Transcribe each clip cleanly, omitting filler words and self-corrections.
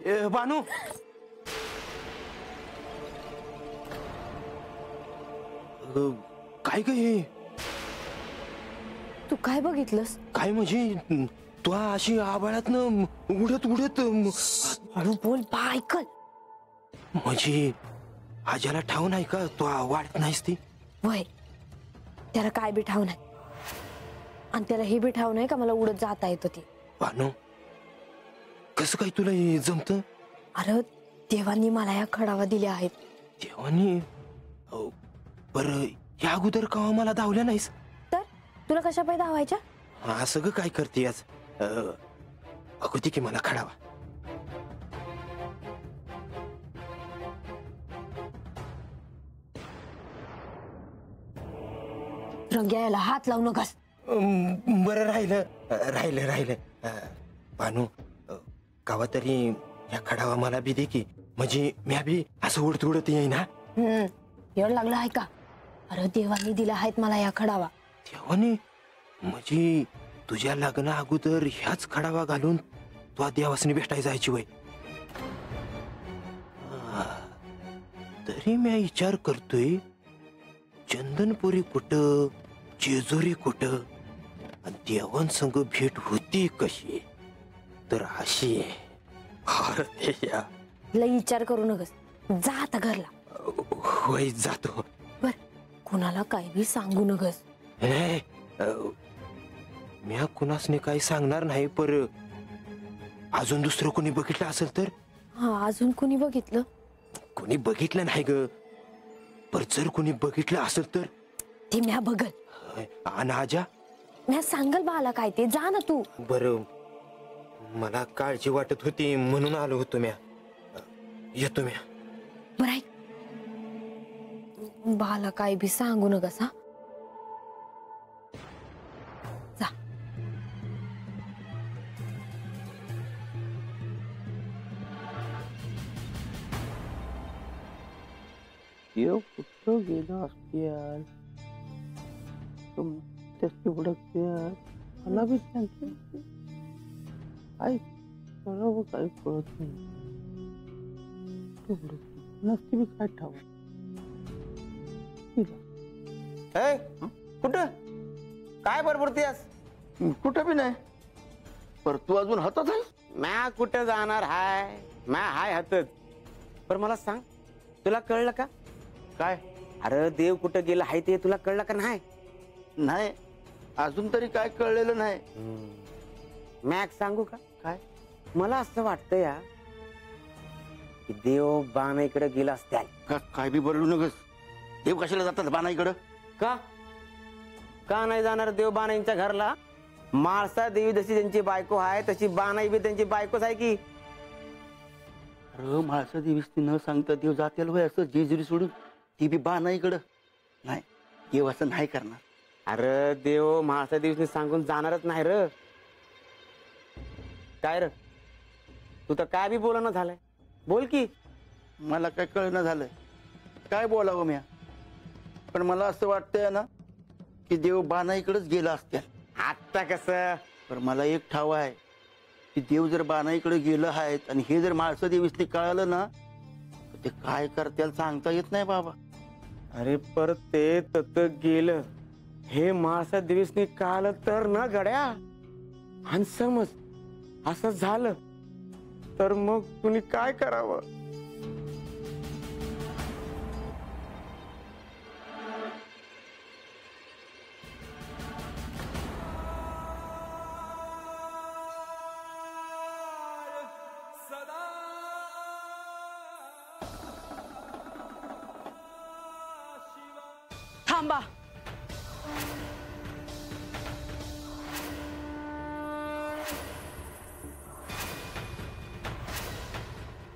बानू काय ग तू काय बघितलंस? काय म्हणजे तू अशी आबाळातनं उडत उडत हळू बोल बा ऐकल. म्हणजे आज्याला ठाव नाही का तू वाढत नाहीस ती? वय त्याला काय बी ठाव नाही आणि त्याला हे बी ठाव नाही का मला उडत जाता येतं ते. बानू कसं काय तुला हे जमत? अरे देवांनी मला या खडावा दिल्या आहेत. देवानी? बरं या अगोदर का मला धावल्या नाहीस? तर तुला कशा पाय धावायच्या? असं ग काय करते आज? अगोदी की मला खडावा. रंग्या याला हात लावू नकास. बरं राहिलं राहिलं राहिलं. बानू गावा तरी या खडावा मला बी दे की, म्हणजे म्या बी असं उडत उडत येईन. ना येड लागलं आहे का? अरे देवांनी दिला आहेत मला या खडावा. देवाने? म्हणजे तुझ्या लग्ना अगोदर ह्याच खडावा घालून तू देवासनी भेटायला जायची वय? तरी मी विचार करतोय चंदनपुरी कुठं जेजुरी कुठं देवांसंग भेट होती कशी? तर अशी लय विचार करू नकस, जा आता घरला. होय जातो. बर कुणाला काय बी सांगू नकस. मी कुणासने काही सांगणार नाही, पर अजून दुसरं कोणी बघितलं असेल तर? हा अजून कोणी बघितलं? कोणी बघितलं नाही ग, पर जर कोणी बघितलं असेल तर? ते म्या बघल. आणि आजा? म्या सांगल बाला काय ते, जा ना तू. बरं मला काळजी वाटत होती म्हणून आलो होतो म्या. येतो म्या. बरं ऐक, बाला काय बी सांगू नकस. हा जा. येऊ कुठं गेला असत्याल त्याची उडकत्याल मला बी सांगते काय करावं काही कळत नाही. नसते बी काय ठाव. कुठं काय बरोबरतीस? कुठं बी नाही, पर तू अजून हातात आहे. म्या कुठं जाणार हाय? म्या हाय हातच. पर मला सांग, तुला कळलं का काय? अरे देव कुठं गेला हाय ते तुला कळलं का? नाही नाही अजून तरी काय कळलेलं नाही. म्या एक सांगू का? काय? मला असं वाटतं या की देव बाणाईकडे गेला असत्याल. काय बी बोलू नकस. देव कशाला जातात बाणाईकडं? का का नाही जाणार देव बाणाईंच्या घरला? माळसा देवी जशी त्यांची बायको आहे तशी बाणाई बी त्यांची बायकोच आहे की. अरे माळसा देवीस न सांगता देव जातील होय असं जेजुरी सोडून? ती बी बाणाईकडं? नाही, देव असं नाही करणार. अरे देव माळसा देवीने सांगून जाणारच नाही र. काय र तू तर काय बी बोलणं झालंय, बोल की. मला काय कळणं झालंय काय बोलावं म्या, पण मला असं वाटतंय ना की देव बाणाईकडेच गेला असत्या. आता कसं? पण मला एक ठाव आहे की देव जर बाणाईकडे गेलं आहेत आणि हे जर माळसा देवीसनी कळालं ना तर ते काय करत्याल सांगता येत नाही बाबा. अरे पर ते तत गेलं हे माळसा देवीसनी कळालं तर ना गड्या, आणि समज असं झालं तर मग तुम्ही काय करावं? थांबा.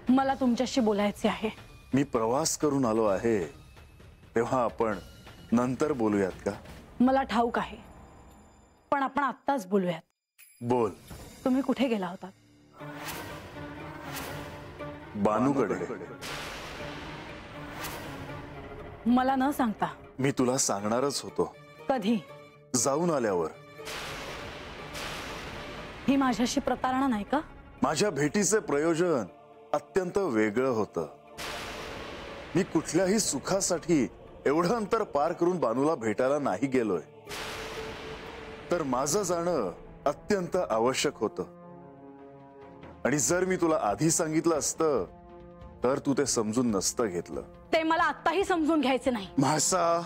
मला तुमच्याशी बोलायचे आहे. मी प्रवास करून आलो आहे, तेव्हा आपण नंतर बोलूयात का? मला ठाऊक आहे, पण आपण आत्ताच बोलूयात. बोल. तुम्ही कुठे गेला होता? बानूकडे. मला न सांगता? मी तुला सांगणारच होतो. कधी? जाऊन आल्यावर. ही माझ्याशी प्रतारणा नाही का? माझ्या भेटीचे प्रयोजन अत्यंत वेगळं होतं. मी कुठल्याही सुखासाठी एवढं अंतर पार करून बानूला भेटायला नाही गेलोय. तर माझं जाणं अत्यंत आवश्यक होतं. आणि जर मी तुला आधी सांगितलं असतं तर तू ते समजून नसतं घेतलं. ते मला आत्ताही समजून घ्यायचे नाही. म्हासा,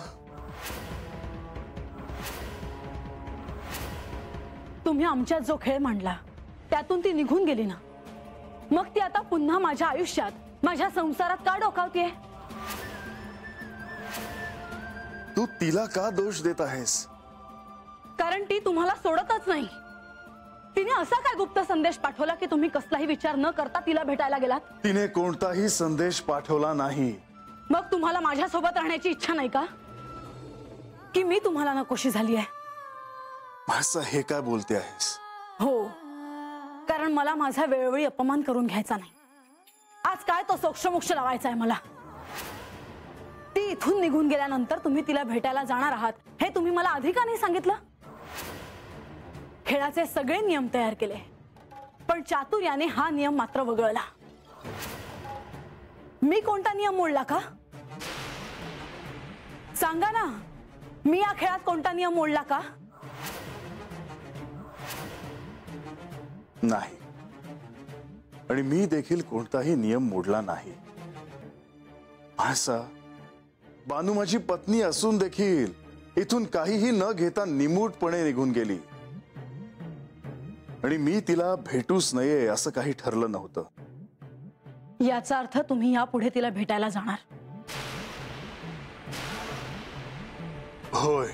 तुम्ही आमच्यात जो खेळ मांडला त्यातून ती निघून गेली ना, मग ती आता पुन्हा माझ्या आयुष्यात माझ्या संसारात का डोकावतीये? तू तिला का दोष देत आहेस? कारण ती तुम्हाला सोडतच नाही. तिने असा काय गुप्त संदेश पाठवला की तुम्ही कसलाही विचार न करता तिला भेटायला गेलात? तिने कोणताही संदेश पाठवला नाही. मग तुम्हाला माझ्या सोबत राहण्याची इच्छा नाही का? की मी तुम्हाला नकोशी झाली आहे? असं हे काय बोलते आहेस? हो, कारण मला माझा वेळोवेळी अपमान करून घ्यायचा नाही. आज काय तो सोक्षमोक्ष लावायचा आहे मला. ती इथून निघून गेल्यानंतर तुम्ही तिला भेटायला जाणार आहात हे तुम्ही मला आधी का नाही सांगितलं? खेळाचे सगळे नियम तयार केले, पण चातुर्याने हा नियम मात्र वगळला. मी कोणता नियम मोडला का? सांगा ना, मी या खेळात कोणता नियम मोडला का? नाही, आणि मी देखील कोणताही नियम मोडला नाही. असा बानू माझी पत्नी असून देखील इथून काहीही न घेता निमूटपणे निघून गेली. आणि मी तिला भेटूच नये असं काही ठरलं नव्हतं. याचा अर्थ तुम्ही यापुढे तिला भेटायला जाणार? होय.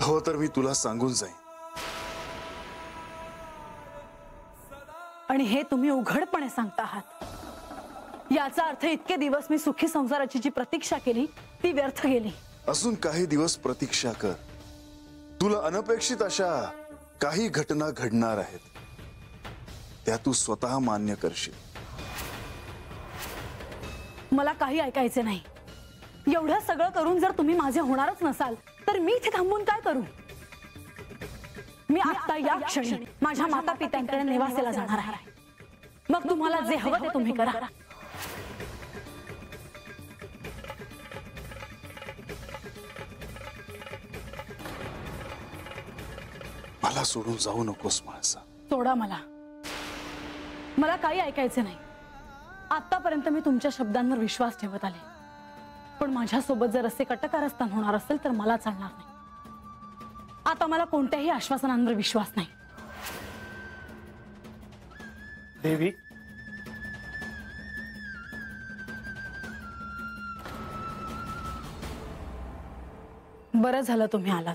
हो, तर मी तुला सांगून जाईन. आणि हे तुम्ही उघडपणे सांगता आहात. याचा अर्थ इतके दिवस मी सुखी संसाराची जी प्रतीक्षा केली ती व्यर्थ गेली. अजून काही दिवस प्रतीक्षा कर. तुला अनपेक्षित अशा काही घटना घडणार आहेत, त्या तू स्वतः मान्य करशील. मला काही ऐकायचे नाही. एवढं सगळं करून जर तुम्ही माझे होणारच नसाल तर मी इथे थांबून काय करू? मी आता या क्षणी माझ्या माता पित्यांकडे निवासेला जाणार आहे. मग तुम्हाला जे हवं ते तुम्ही करा. मला सोडून जाऊ नकोस माणसा. सोडा मला. मला काही ऐकायचे नाही. आतापर्यंत मी तुमच्या शब्दांवर विश्वास ठेवत आले, पण माझ्यासोबत जर असे कटकारस्थान होणार असेल तर मला चालणार नाही. आता मला कोणत्याही आश्वासनांवर विश्वास नाही. देवी, बरं झालं तुम्ही आलात.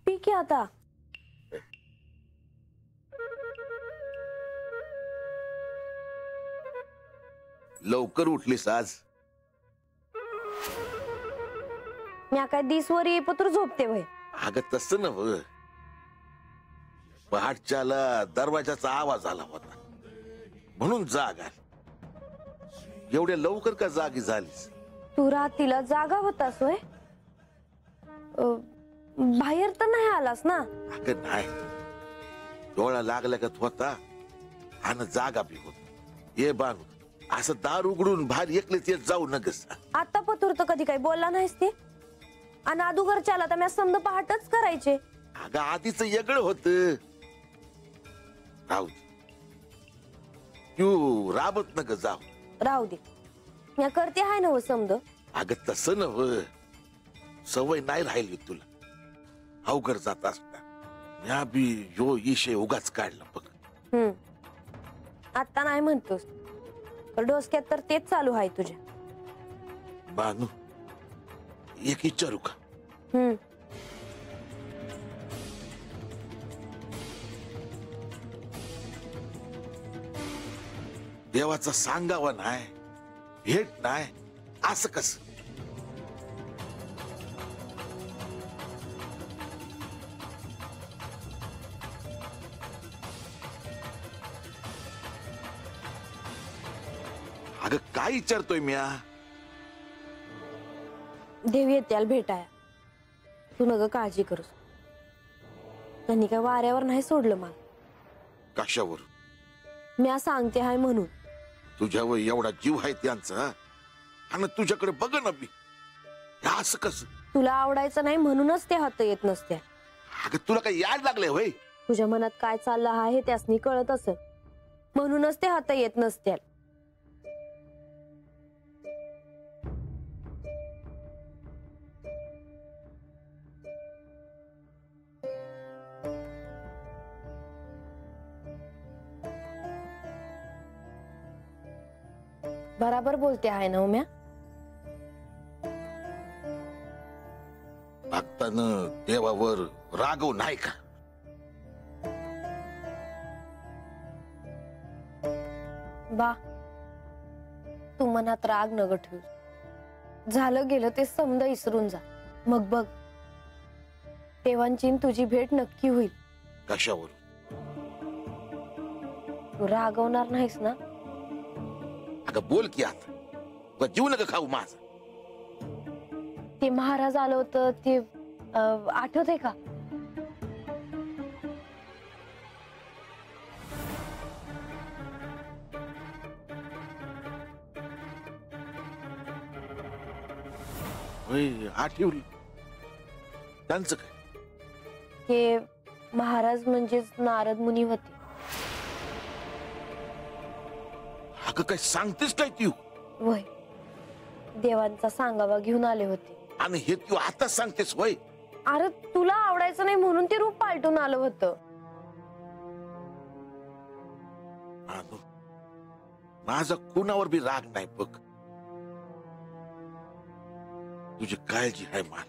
ठीक आहे आता. लवकर उठलीस आज? मी काय दिसवर येईपत्र झोपते वय. अगं तसं नव्ह, पहाटच्याला दरवाजाचा आवाज आला होता म्हणून जाग आली. एवढ्या लवकर का जागी झालीस? तू रात्रीला जागा होतास वय? बाहेर तर नाही आलास ना? अगं नाही, डोळा लागला का होता आणि जागा बी होत. ये बानू, असं दार उघडून बाहेर एकलेच येत जाऊ नगस. आता पतूर तर कधी काही बोलला नाहीस ते. आणि अदुगरच्याला तर मी समजा पहाटच करायचे. अगं आधीच वेगळं होत. राहू दे, तू राबत नग जाऊ. राहू दे, मी करते हाय ना समज. अगं तसं नव, सवय नाही राहिली तुला. अवघड जात असता म्या बी यो इशे उगाच काढला बघ. आता नाही म्हणतोस तर डोसक्यात तर तेच चालू आहे तुझ्या. बानू एक विचारू का? हम्म. देवाचा सांगावा नाही, भेट नाही, असं कस? अगं काय विचारतोय म्या? देव येत्याल भेटाया. तू नग काळजी करूस. त्यांनी काय वाऱ्यावर नाही सोडलं मला. कशावर? म्या सांगते हाय म्हणून. तुझ्यावर एवढा जीव आहे त्यांचा आणि तुझ्याकडे बघ ना मी. हे असं कस? तुला आवडायचं नाही म्हणूनच ते हात येत नसत्या. अगं तुला काय याड लागले होय? तुझ्या मनात काय चाललं आहे त्यासनी कळत असेल म्हणूनच ते हात येत नसत्या. बराबर बोलते आहे ना उम्या. भक्तानं देवावर रागव नाही का? बा तू मनात राग नग ठेवू. झालं गेलं ते समज इसरून जा. मग बघ देवांची तुझी भेट नक्की होईल. कशावर? तू रागवणार नाहीस ना? अगं बोल की आता. जीव नका खाऊ माझा. ते महाराज आलं होतं ते आठवतंय का? होय आठवली. त्यांचं काय? हे महाराज म्हणजेच नारद मुनी होते. अगं काय सांगतेस काय तू? वय देवांचा सांगावा घेऊन आले होते. आणि हे तू आता सांगतेस होय? अरे तुला आवडायचं नाही म्हणून ते रूप पालटून आलं होतं. अगं, माझा कुणावर बी राग नाही बघ. तुझी काळजी आहे मला,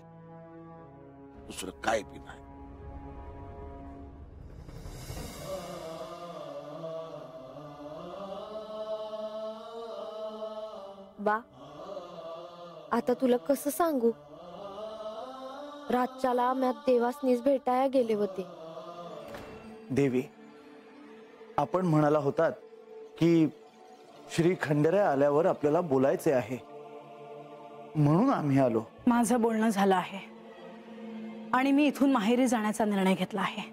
दुसरं काय बी नाही. बा आता तुला कसं सांगू. रातच्याला म्या देवासनीच भेटाया गेले होते. देवी, आपण म्हणाला होतात की श्री खंडेराय आल्यावर आपल्याला बोलायचे आहे, म्हणून आम्ही आलो. माझं बोलणं झालं आहे आणि मी इथून माहेरी जाण्याचा निर्णय घेतला आहे.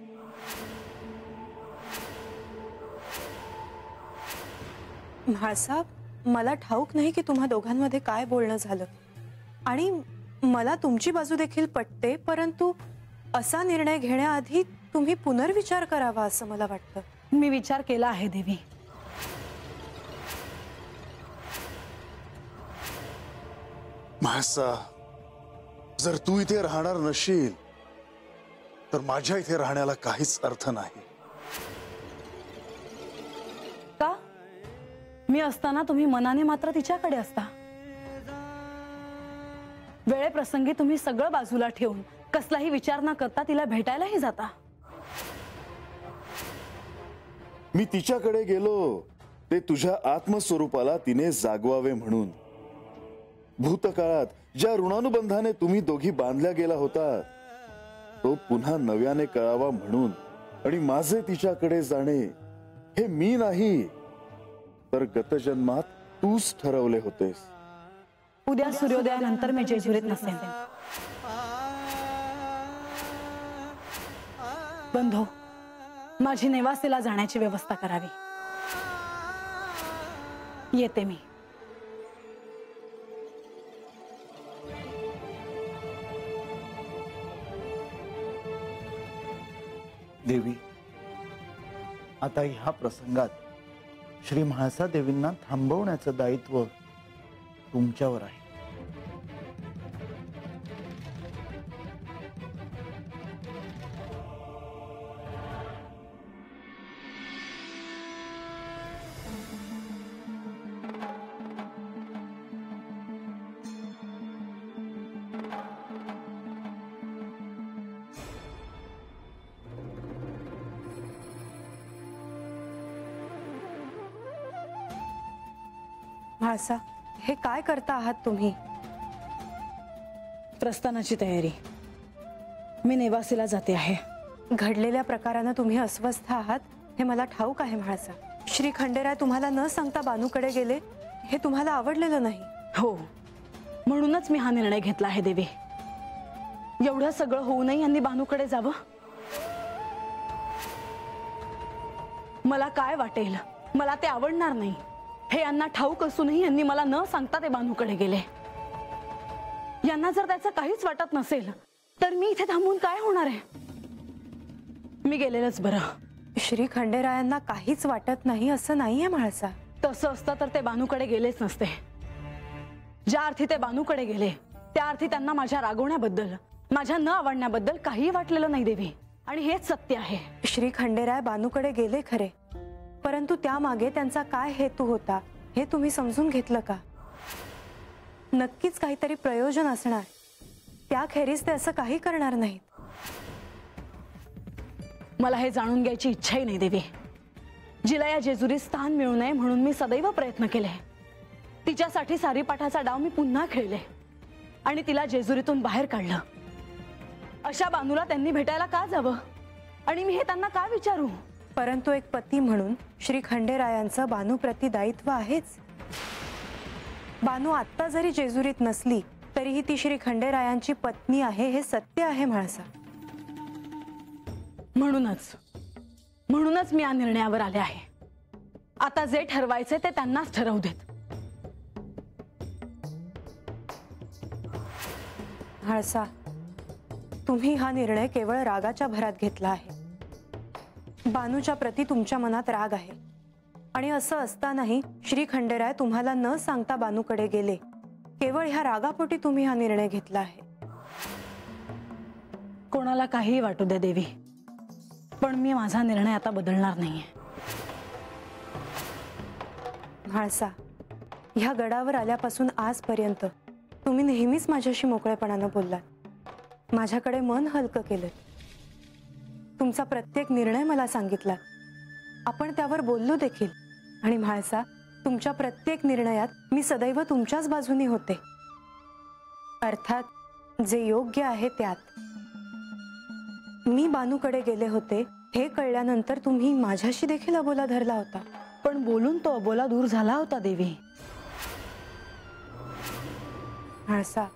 म्हाळसाहेब, मला ठाऊक नाही की तुम्हा दोघांमध्ये काय बोलणं झालं आणि मला तुमची बाजू देखील पटते, परंतु असा निर्णय घेण्याआधी तुम्ही पुनर्विचार करावा असं मला वाटतं. मी विचार केला आहे देवी. म्हाळसा, जर तू इथे राहणार नशील तर माझ्या इथे राहण्याला काहीच अर्थ नाही. का? मी असताना तुम्ही मनाने मात्र तिच्याकडे असता. वेळेप्रसंगी तुम्ही सगळं बाजूला ठेवून कसलाही विचार न करता तिला भेटायलाही जाता. मी तिच्याकडे गेलो ते तुझ्या आत्मस्वरूपाला तिने जागवावे म्हणून. भूतकाळात ज्या ऋणानुबंधाने तुम्ही दोघी बांधल्या गेला होता तो पुन्हा नव्याने कळावा म्हणून. आणि माझे तिच्याकडे जाणे हे मी नाही तर गतजन्मात तूच ठरवले होतेस. उद्या सूर्योदयानंतर मी जेजुरीत नसेन. बंधो, माझी नेवासेला जाण्याची व्यवस्था करावी. येते मी. देवी, आता ह्या प्रसंगात श्री म्हाळसा देवींना थांबवण्याचं दायित्व तुमच्यावर आहे. म्हाळसा, हे काय करता आहात तुम्ही? प्रस्थानाची तयारी. मी नेवासेला जाते आहे. घडलेल्या प्रकारानं तुम्ही अस्वस्थ आहात हे मला ठाऊक आहे म्हाळसा. श्री खंडेराय तुम्हाला न सांगता बानूकडे गेले हे तुम्हाला आवडलेलं नाही. हो, म्हणूनच मी हा निर्णय घेतला आहे देवी. एवढं सगळं होऊनही यांनी बानूकडे जावं. मला काय वाटेल, मला ते आवडणार नाही हे यांना ठाऊक असूनही यांनी मला न सांगता ते बानूकडे गेले. यांना जर त्याचं काहीच वाटत नसेल तर मी इथे थांबून काय होणार आहे? मी गेलेलंच बरं. श्री खंडेरायांना काहीच वाटत नाही असं नाहीये म्हाळसा. तसं असतं तर ते बानूकडे गेलेच नसते. ज्या अर्थी ते बानूकडे गेले त्या अर्थी त्यांना माझ्या रागवण्याबद्दल, माझ्या न आवडण्याबद्दल काहीही वाटलेलं नाही देवी. आणि हेच सत्य आहे. श्री खंडेराय बानूकडे गेले खरे, परंतु त्यामागे त्यांचा काय हेतू होता हे तुम्ही समजून घेतलं का? नक्कीच काहीतरी प्रयोजन असणार. त्याखेरीज ते असं काही करणार नाहीत. मला हे जाणून घ्यायची इच्छाही नाही देवी. जिला या जेजुरीत स्थान मिळू नये म्हणून मी सदैव प्रयत्न केले. तिच्यासाठी सारीपाठाचा डाव मी पुन्हा खेळले आणि तिला जेजुरीतून बाहेर काढलं. अशा बानूला त्यांनी भेटायला का जावं आणि मी हे त्यांना का विचारू? परंतु एक पती म्हणून श्री खंडेरायांचं बानूप्रती दायित्व आहेच. बानू आत्ता जरी जेजुरीत नसली तरीही ती श्री खंडेरायांची पत्नी आहे हे सत्य आहे म्हाळसा. म्हणूनच मी या निर्णयावर आले आहे. आता जे ठरवायचे ते त्यांनाच ठरवू देत. म्हाळसा, तुम्ही हा निर्णय केवळ रागाच्या भरात घेतला आहे. बानूच्या प्रती तुमच्या मनात राग आहे आणि असं असतानाही श्री खंडेराय तुम्हाला न सांगता बानूकडे गेले. केवळ ह्या रागापोटी तुम्ही हा निर्णय घेतला आहे. कोणाला काहीही वाटू दे देवी, पण मी माझा निर्णय आता बदलणार नाहीये. म्हाळसा, ह्या गडावर आल्यापासून आजपर्यंत तुम्ही नेहमीच माझ्याशी मोकळेपणानं बोललात. माझ्याकडे मन हलकं केलं. तुमचा प्रत्येक निर्णय मला सांगितला. आपण त्यावर बोललो देखील. आणि म्हाळसा, तुमच्या प्रत्येक निर्णयात मी सदैव तुमच्याच बाजूनी होते. अर्थात जे योग्य आहे त्यात. मी बानूकडे गेले होते हे कळल्यानंतर तुम्ही माझ्याशी देखील अबोला धरला होता. पण बोलून तो अबोला दूर झाला होता देवी. म्हाळसा,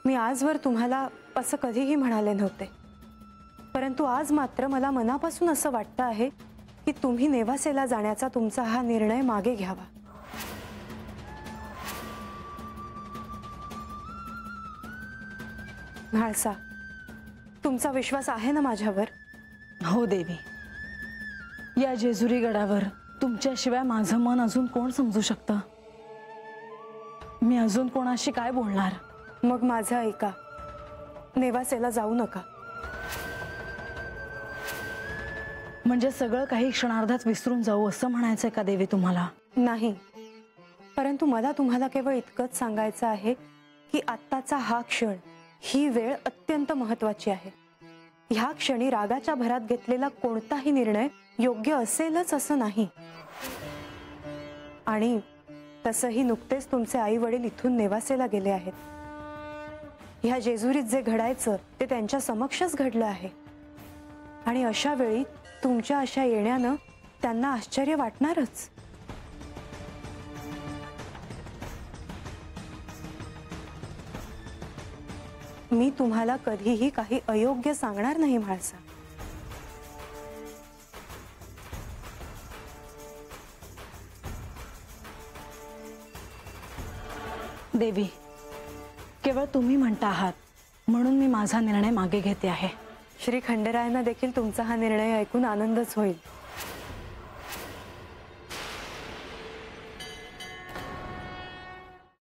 मी आजवर तुम्हाला असं कधीही म्हणाले नव्हते, परंतु आज मात्र मला मनापासून असं वाटतं आहे की तुम्ही नेवासेला जाण्याचा तुमचा हा निर्णय मागे घ्यावा. म्हाळसा, तुमचा विश्वास आहे ना माझ्यावर? हो देवी. या जेजुरी गडावर तुमच्याशिवाय माझं मन अजून कोण समजू शकतं? मी अजून कोणाशी काय बोलणार? मग माझं ऐका. नेवासेला जाऊ नका. म्हणजे सगळं काही क्षणार्धात विसरून जाऊ असं म्हणायचंय का देवी तुम्हाला? नाही, परंतु मला तुम्हाला केवळ इतकंच सांगायचं आहे की आत्ताचा हा क्षण, ही वेळ अत्यंत महत्वाची आहे. ह्या क्षणी रागाच्या भरात घेतलेला कोणताही निर्णय योग्य असेलच असं नाही. आणि तसंही नुकतेच तुमचे आई वडील इथून नेवासेला गेले आहेत. ह्या जेजुरीत जे घडायचं ते त्यांच्या समक्षच घडलं आहे. आणि अशा वेळी तुमच्या अशा येण्यानं त्यांना आश्चर्य वाटणारच. मी तुम्हाला कधीही काही अयोग्य सांगणार नाही म्हाळसा. देवी, केवळ तुम्ही म्हणता आहात म्हणून मी माझा निर्णय मागे घेते आहे. श्री खंडेरायांना देखील तुमचा हा निर्णय ऐकून आनंदच होईल.